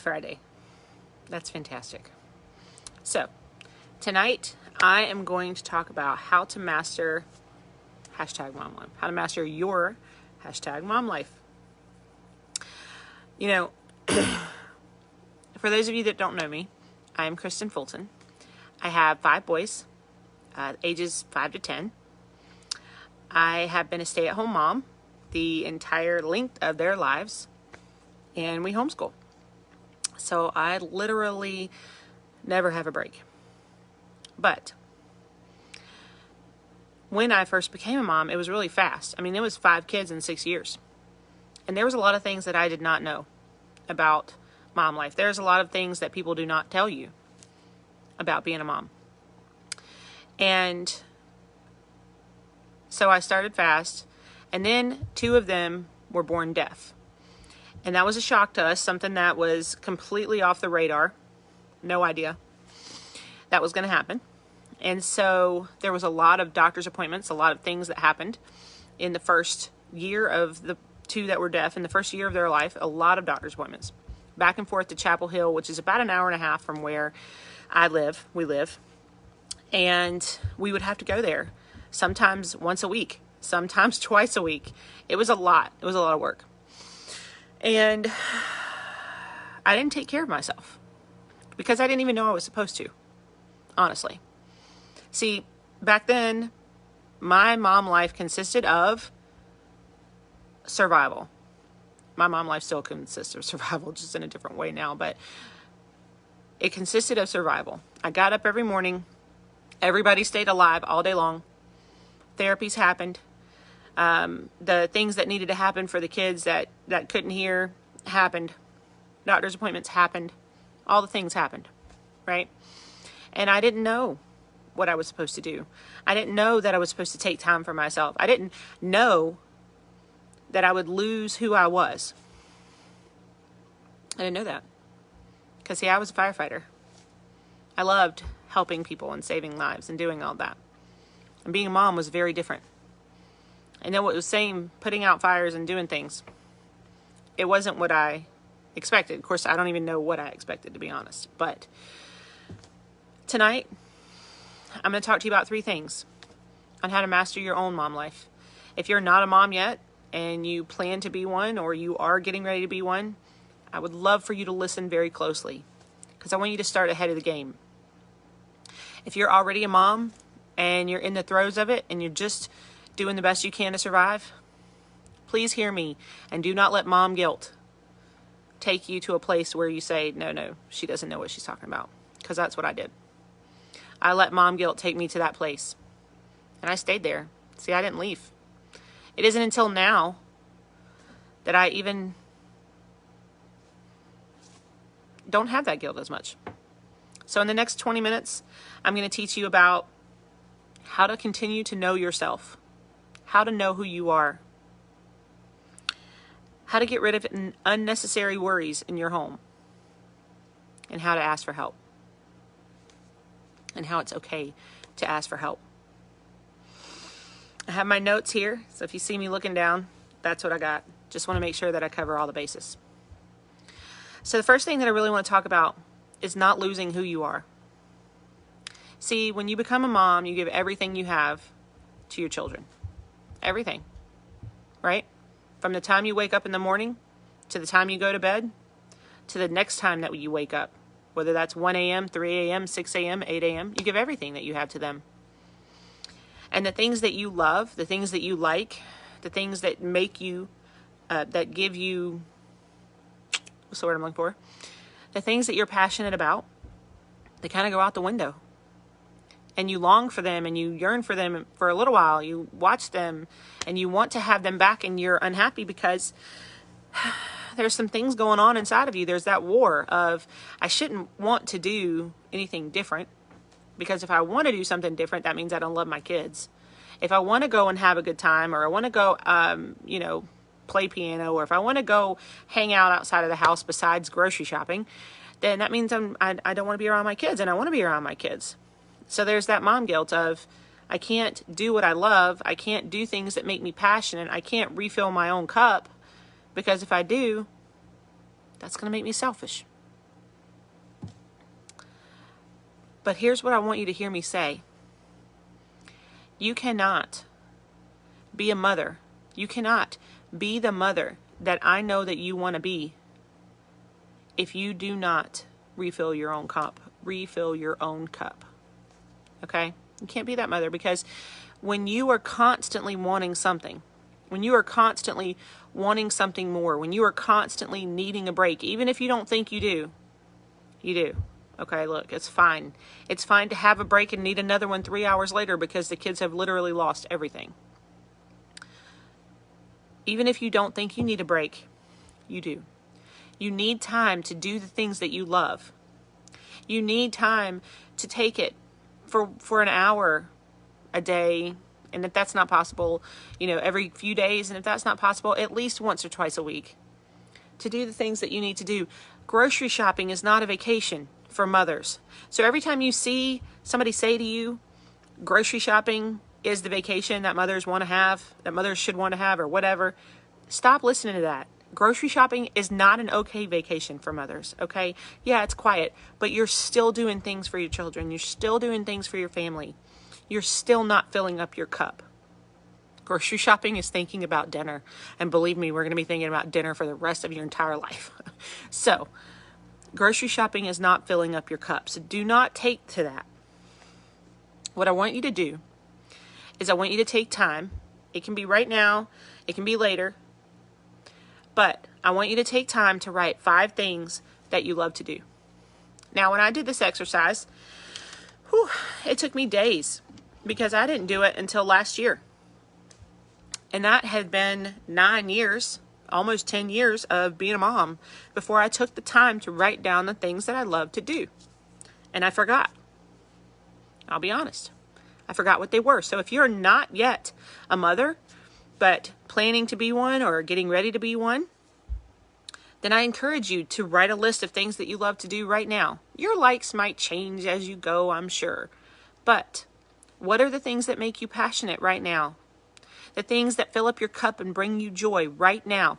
It's Friday. That's fantastic. So, tonight I am going to talk about how to master #MomLife. How to master your #MomLife. You know, for those of you that don't know me, I am Kristen Fulton. I have 5 boys, ages 5 to 10. I have been a stay-at-home mom the entire length of their lives, and we homeschool. So I literally never have a break. But when I first became a mom, it was really fast. I mean, it was 5 kids in 6 years. And there was a lot of things that I did not know about mom life. There's a lot of things that people do not tell you about being a mom. And so I started fast, and then 2 of them were born deaf. And that was a shock to us, something that was completely off the radar. No idea that was going to happen. And so there was a lot of doctor's appointments, a lot of things that happened in the first year of the 2 that were deaf. In the first year of their life, a lot of doctor's appointments. Back and forth to Chapel Hill, which is about an hour and a half from where we live. And we would have to go there sometimes once a week, sometimes twice a week. It was a lot. It was a lot of work. And I didn't take care of myself because I didn't even know I was supposed to, honestly. See, back then, my mom life consisted of survival. My mom life still consists of survival, just in a different way now, but it consisted of survival. I got up every morning. Everybody stayed alive all day long. Therapies happened. The things that needed to happen for the kids that couldn't hear happened. Doctor's appointments happened. All the things happened, right? And I didn't know what I was supposed to do. I didn't know that I was supposed to take time for myself. I didn't know that I would lose who I was. I didn't know that. Because, see, I was a firefighter. I loved helping people and saving lives and doing all that. And being a mom was very different. I know what it was saying, putting out fires and doing things. It wasn't what I expected. Of course, I don't even know what I expected, to be honest. But tonight, I'm going to talk to you about 3 things on how to master your own mom life. If you're not a mom yet and you plan to be one, or you are getting ready to be one, I would love for you to listen very closely, because I want you to start ahead of the game. If you're already a mom and you're in the throes of it and you're just doing the best you can to survive, please hear me, and do not let mom guilt take you to a place where you say, no, she doesn't know what she's talking about. Because that's what I did. I let mom guilt take me to that place. And I stayed there. See, I didn't leave. It isn't until now that I even don't have that guilt as much. So in the next 20 minutes, I'm going to teach you about how to continue to know yourself, how to know who you are, how to get rid of unnecessary worries in your home, and how to ask for help, and how it's okay to ask for help. I have my notes here, so if you see me looking down, that's what I got. Just want to make sure that I cover all the bases. So the first thing that I really want to talk about is not losing who you are. See, when you become a mom, you give everything you have to your children. Everything. Right? From the time you wake up in the morning, to the time you go to bed, to the next time that you wake up. Whether that's 1 a.m., 3 a.m., 6 a.m., 8 a.m., you give everything that you have to them. And the things that you love, the things that you like, the things that make you, that give you, what's the word I'm looking for? The things that you're passionate about, they kind of go out the window. And you long for them, and you yearn for them for a little while. You watch them, and you want to have them back, and you're unhappy because there's some things going on inside of you. There's that war of, I shouldn't want to do anything different, because if I want to do something different, that means I don't love my kids. If I want to go and have a good time, or I want to go, play piano, or if I want to go hang out outside of the house besides grocery shopping, then that means I don't want to be around my kids, and I want to be around my kids. So there's that mom guilt of, I can't do what I love. I can't do things that make me passionate. I can't refill my own cup, because if I do, that's going to make me selfish. But here's what I want you to hear me say. You cannot be a mother. You cannot be the mother that I know that you want to be if you do not refill your own cup. Refill your own cup. Okay? You can't be that mother, because when you are constantly wanting something, when you are constantly wanting something more, when you are constantly needing a break, even if you don't think you do, you do. Okay, look, it's fine. It's fine to have a break and need another one 3 hours later because the kids have literally lost everything. Even if you don't think you need a break, you do. You need time to do the things that you love. You need time to take it for an hour a day. And if that's not possible, every few days. And if that's not possible, at least once or twice a week, to do the things that you need to do. Grocery shopping is not a vacation for mothers. So every time you see somebody say to you, grocery shopping is the vacation that mothers want to have, that mothers should want to have, or whatever, stop listening to that. Grocery shopping is not an okay vacation for mothers, okay? Yeah, it's quiet, but you're still doing things for your children. You're still doing things for your family. You're still not filling up your cup. Grocery shopping is thinking about dinner. And believe me, we're going to be thinking about dinner for the rest of your entire life. So, grocery shopping is not filling up your cup. So do not take to that. What I want you to do is I want you to take time. It can be right now. It can be later. But I want you to take time to write 5 things that you love to do. Now, when I did this exercise, it took me days because I didn't do it until last year. And that had been 9 years, almost 10 years of being a mom before I took the time to write down the things that I love to do. And I forgot. I'll be honest. I forgot what they were. So if you're not yet a mother, but planning to be one or getting ready to be one, then I encourage you to write a list of things that you love to do right now. Your likes might change as you go, I'm sure. But what are the things that make you passionate right now? The things that fill up your cup and bring you joy right now.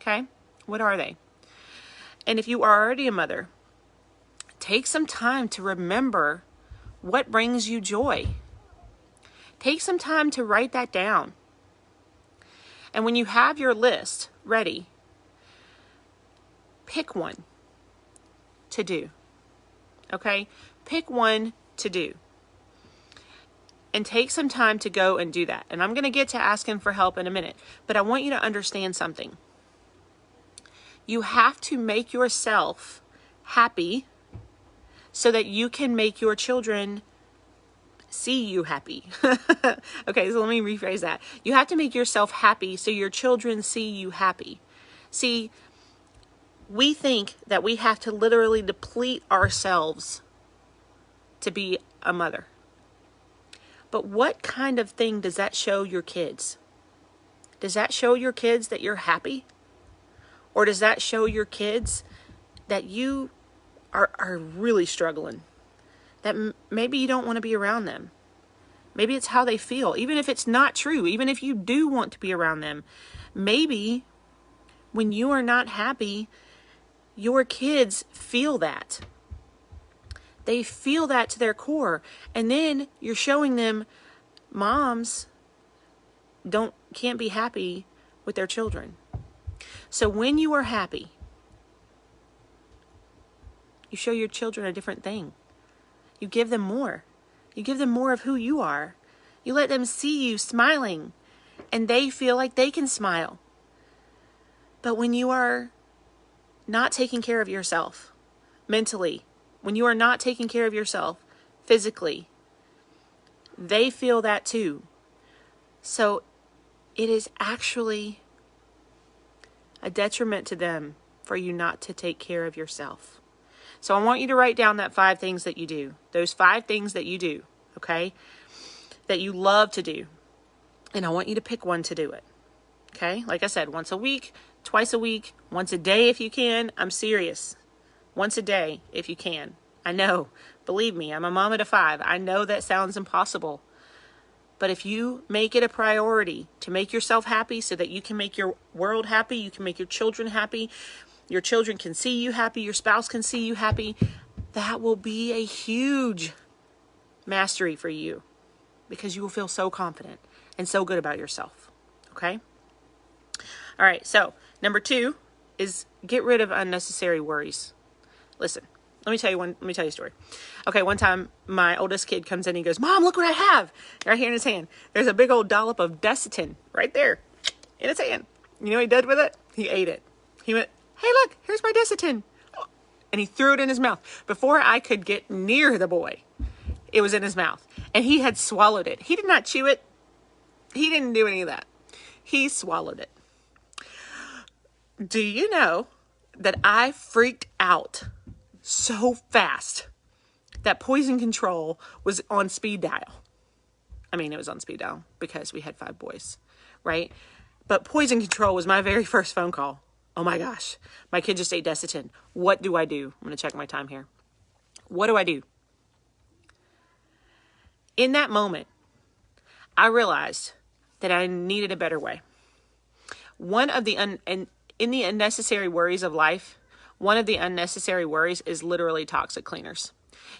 Okay? What are they? And if you are already a mother, take some time to remember what brings you joy. Take some time to write that down. And when you have your list ready, pick one to do. Okay? Pick one to do. And take some time to go and do that. And I'm going to get to asking for help in a minute. But I want you to understand something. You have to make yourself happy so that you can make your children see you happy. Okay, so let me rephrase that. You have to make yourself happy so your children see you happy. See, we think that we have to literally deplete ourselves to be a mother. But what kind of thing does that show your kids? Does that show your kids that you're happy? Or does that show your kids that you are really struggling? That maybe you don't want to be around them. Maybe it's how they feel. Even if it's not true, even if you do want to be around them, maybe when you are not happy, your kids feel that. They feel that to their core. And then you're showing them moms can't be happy with their children. So when you are happy, you show your children a different thing. You give them more. You give them more of who you are. You let them see you smiling, and they feel like they can smile. But when you are not taking care of yourself mentally, when you are not taking care of yourself physically, they feel that too. So it is actually a detriment to them for you not to take care of yourself. So I want you to write down that 5 things that you do. Those 5 things that you do, okay? That you love to do. And I want you to pick one to do it. Okay? Like I said, once a week, twice a week, once a day if you can. I'm serious. Once a day if you can. I know. Believe me, I'm a mama to 5. I know that sounds impossible. But if you make it a priority to make yourself happy so that you can make your world happy, you can make your children happy, your children can see you happy, your spouse can see you happy, that will be a huge mastery for you because you will feel so confident and so good about yourself. Okay? All right, so number 2 is get rid of unnecessary worries. Listen, let me tell you a story. Okay, one time my oldest kid comes in and he goes, "Mom, look what I have." Right here in his hand. There's a big old dollop of Desitin right there in his hand. You know what he did with it? He ate it. He went, "Hey, look, here's my Desitin." And he threw it in his mouth. Before I could get near the boy, it was in his mouth. And he had swallowed it. He did not chew it. He didn't do any of that. He swallowed it. Do you know that I freaked out so fast that poison control was on speed dial? I mean, it was on speed dial because we had 5 boys, right? But poison control was my very first phone call. Oh my gosh, my kid just ate Desitin. What do I do? I'm going to check my time here. What do I do? In that moment, I realized that I needed a better way. One of the in the unnecessary worries of life, one of the unnecessary worries is literally toxic cleaners.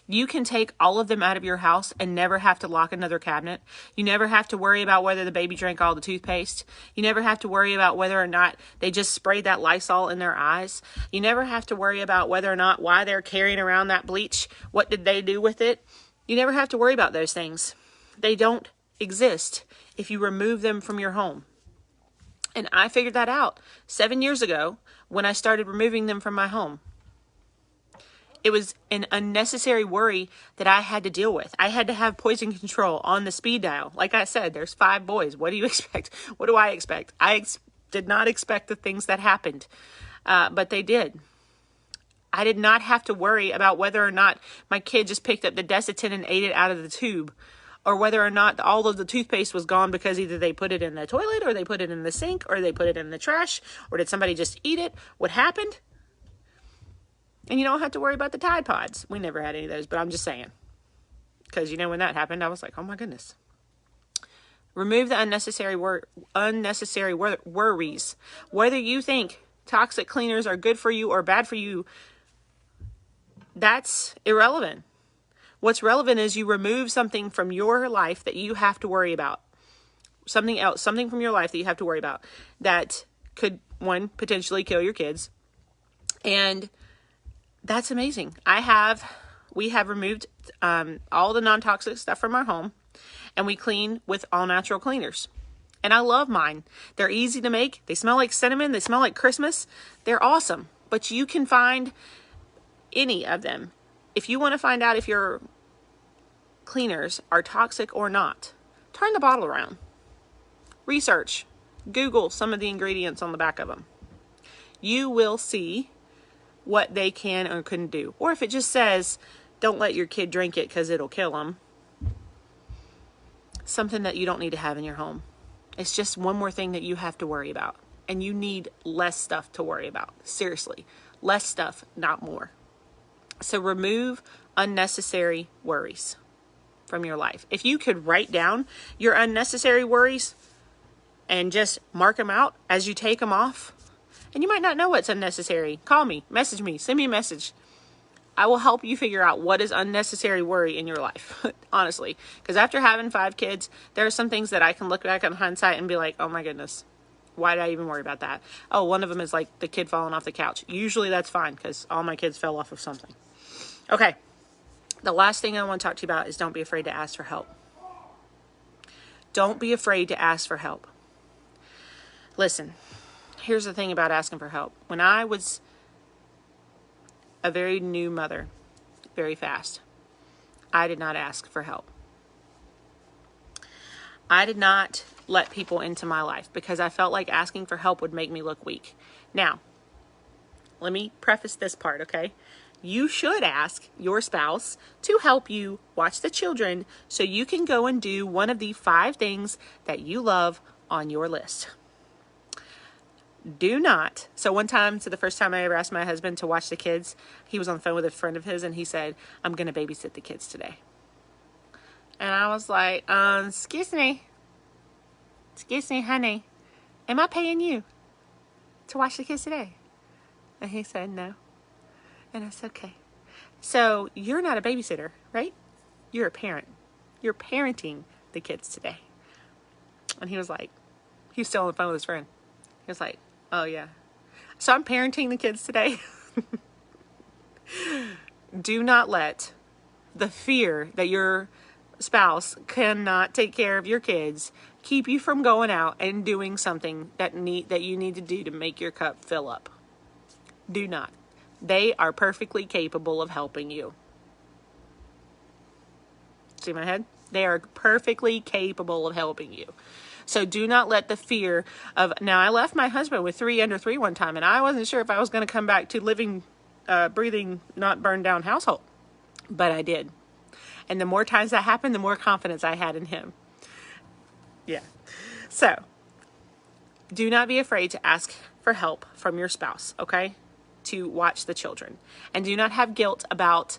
You can take all of them out of your house and never have to lock another cabinet. You never have to worry about whether the baby drank all the toothpaste. You never have to worry about whether or not they just sprayed that Lysol in their eyes. You never have to worry about whether or not why they're carrying around that bleach. What did they do with it? You never have to worry about those things. They don't exist if you remove them from your home. And I figured that out 7 years ago when I started removing them from my home. It was an unnecessary worry that I had to deal with. I had to have poison control on the speed dial. Like I said, there's 5 boys. What do you expect? What do I expect? I did not expect the things that happened, but they did. I did not have to worry about whether or not my kid just picked up the Desitin and ate it out of the tube, or whether or not all of the toothpaste was gone because either they put it in the toilet or they put it in the sink or they put it in the trash, or did somebody just eat it? What happened? And you don't have to worry about the Tide Pods. We never had any of those, but I'm just saying. Because, you know, when that happened, I was like, oh my goodness. Remove the unnecessary worries. Whether you think toxic cleaners are good for you or bad for you, that's irrelevant. What's relevant is you remove something from your life that you have to worry about. Something else, something from your life that you have to worry about that could, one, potentially kill your kids. And that's amazing. We have removed all the non-toxic stuff from our home, and we clean with all natural cleaners. And I love mine. They're easy to make. They smell like cinnamon. They smell like Christmas. They're awesome. But you can find any of them. If you want to find out if your cleaners are toxic or not, turn the bottle around. Research. Google some of the ingredients on the back of them. You will see what they can or couldn't do. Or if it just says, don't let your kid drink it because it'll kill them. Something that you don't need to have in your home. It's just one more thing that you have to worry about. And you need less stuff to worry about. Seriously. Less stuff, not more. So remove unnecessary worries from your life. If you could write down your unnecessary worries and just mark them out as you take them off, and you might not know what's unnecessary. Call me, message me, send me a message. I will help you figure out what is unnecessary worry in your life, honestly. Because after having 5 kids, there are some things that I can look back on hindsight and be like, oh my goodness, why did I even worry about that? Oh, one of them is like the kid falling off the couch. Usually that's fine because all my kids fell off of something. Okay, the last thing I want to talk to you about is don't be afraid to ask for help. Don't be afraid to ask for help. Listen, here's the thing about asking for help. When I was a very new mother, very fast, I did not ask for help. I did not let people into my life because I felt like asking for help would make me look weak. Now, let me preface this part, okay? You should ask your spouse to help you watch the children so you can go and do one of the 5 things that you love on your list. Do not. So one time, the first time I ever asked my husband to watch the kids, he was on the phone with a friend of his and he said, I'm going to babysit the kids today. And I was like, excuse me, honey, am I paying you to watch the kids today? And he said, no. And I said, okay. So you're not a babysitter, right? You're a parent. You're parenting the kids today. And he was still on the phone with his friend. He was like, oh yeah. So I'm parenting the kids today. Do not let the fear that your spouse cannot take care of your kids keep you from going out and doing something that you need to do to make your cup fill up. Do not. They are perfectly capable of helping you. See my head? They are perfectly capable of helping you. So do not let the fear of, now I left my husband with 3 under 3 one time, and I wasn't sure if I was going to come back to living, breathing, not burned down household. But I did. And the more times that happened, the more confidence I had in him. Yeah. So do not be afraid to ask for help from your spouse, okay? To watch the children. And do not have guilt about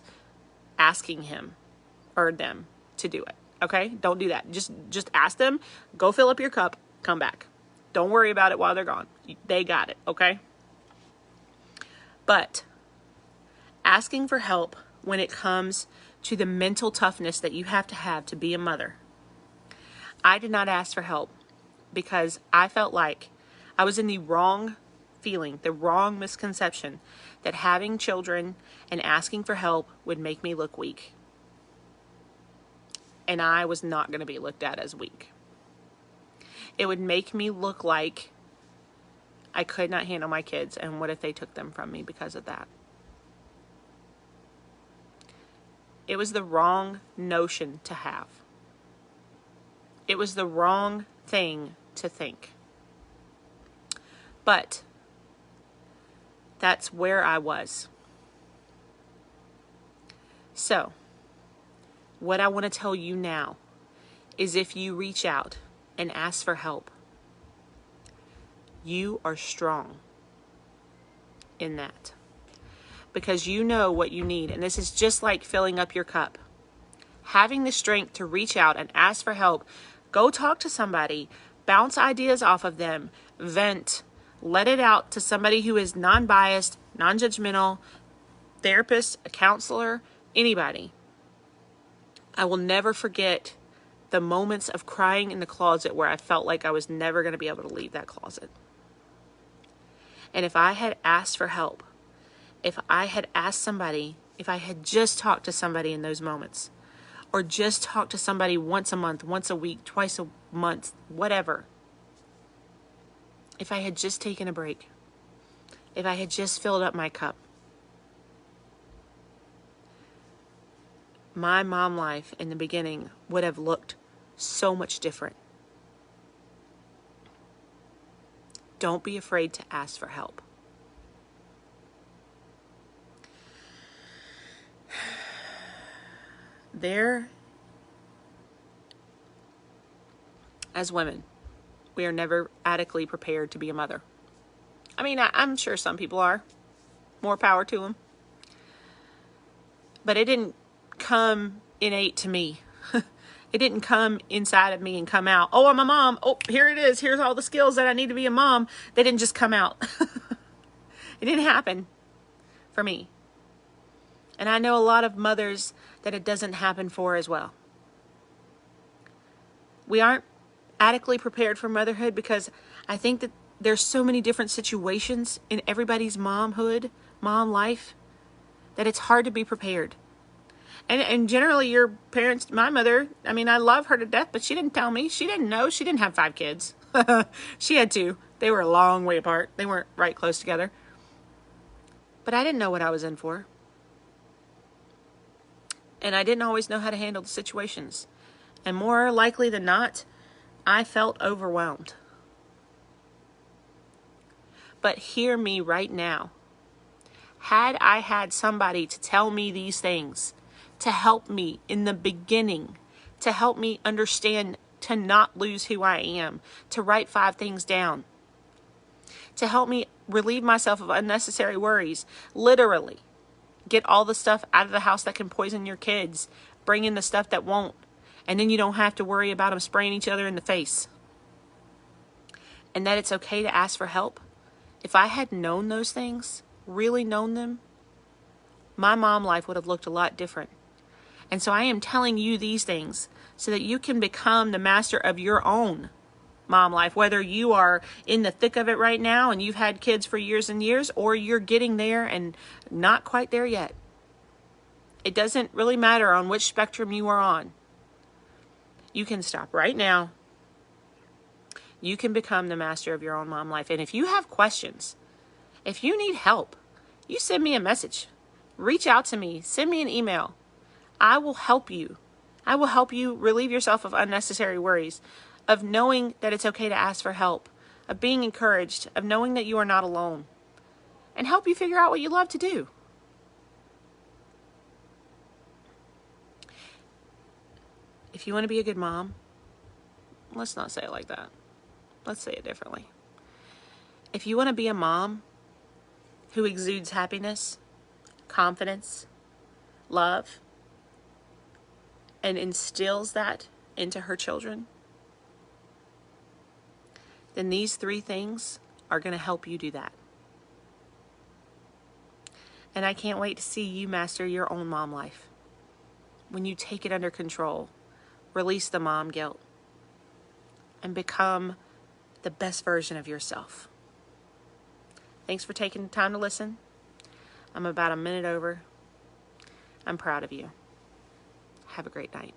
asking him or them to do it. Okay? Don't do that. Just ask them, go fill up your cup, come back. Don't worry about it while they're gone. They got it, okay? But asking for help when it comes to the mental toughness that you have to be a mother. I did not ask for help because I felt like I was in the wrong feeling, the wrong misconception that having children and asking for help would make me look weak. And I was not going to be looked at as weak. It would make me look like I could not handle my kids, and what if they took them from me because of that? It was the wrong notion to have. It was the wrong thing to think. But that's where I was. So, what I want to tell you now is if you reach out and ask for help, you are strong in that. Because you know what you need. And this is just like filling up your cup. Having the strength to reach out and ask for help. Go talk to somebody. Bounce ideas off of them. Vent. Let it out to somebody who is non-biased, non-judgmental, therapist, a counselor, anybody. I will never forget the moments of crying in the closet where I felt like I was never going to be able to leave that closet. And if I had asked for help, if I had asked somebody, if I had just talked to somebody in those moments, or just talked to somebody once a month, once a week, twice a month, whatever, if I had just taken a break, if I had just filled up my cup, my mom life in the beginning would have looked so much different. Don't be afraid to ask for help. As women, we are never adequately prepared to be a mother. I mean, I'm sure some people are. More power to them. But it didn't come innate to me. It didn't come inside of me and come out. Oh, I'm a mom. Oh, here it is. Here's all the skills that I need to be a mom. They didn't just come out. It didn't happen for me. And I know a lot of mothers that it doesn't happen for as well. We aren't adequately prepared for motherhood because I think that there's so many different situations in everybody's mom life, that it's hard to be prepared. And generally your parents, my mother, I mean, I love her to death, but she didn't tell me. She didn't know. She didn't have 5 kids. She had 2. They were a long way apart. They weren't right close together. But I didn't know what I was in for. And I didn't always know how to handle the situations. And more likely than not, I felt overwhelmed. But hear me right now. Had I had somebody to tell me these things, to help me in the beginning, to help me understand, to not lose who I am, to write 5 things down, to help me relieve myself of unnecessary worries, literally, get all the stuff out of the house that can poison your kids, bring in the stuff that won't, and then you don't have to worry about them spraying each other in the face. And that it's okay to ask for help. If I had known those things, really known them, my mom life would have looked a lot different. And so I am telling you these things so that you can become the master of your own mom life, whether you are in the thick of it right now and you've had kids for years and years, or you're getting there and not quite there yet. It doesn't really matter on which spectrum you are on. You can stop right now. You can become the master of your own mom life. And if you have questions, if you need help, you send me a message. Reach out to me. Send me an email. I will help you. I will help you relieve yourself of unnecessary worries, of knowing that it's okay to ask for help, of being encouraged, of knowing that you are not alone, and help you figure out what you love to do. If you want to be a good mom, let's not say it like that. Let's say it differently. If you want to be a mom who exudes happiness, confidence, love, and instills that into her children, then these 3 things are going to help you do that. And I can't wait to see you master your own mom life. When you take it under control, release the mom guilt, and become the best version of yourself. Thanks for taking the time to listen. I'm about a minute over. I'm proud of you. Have a great night.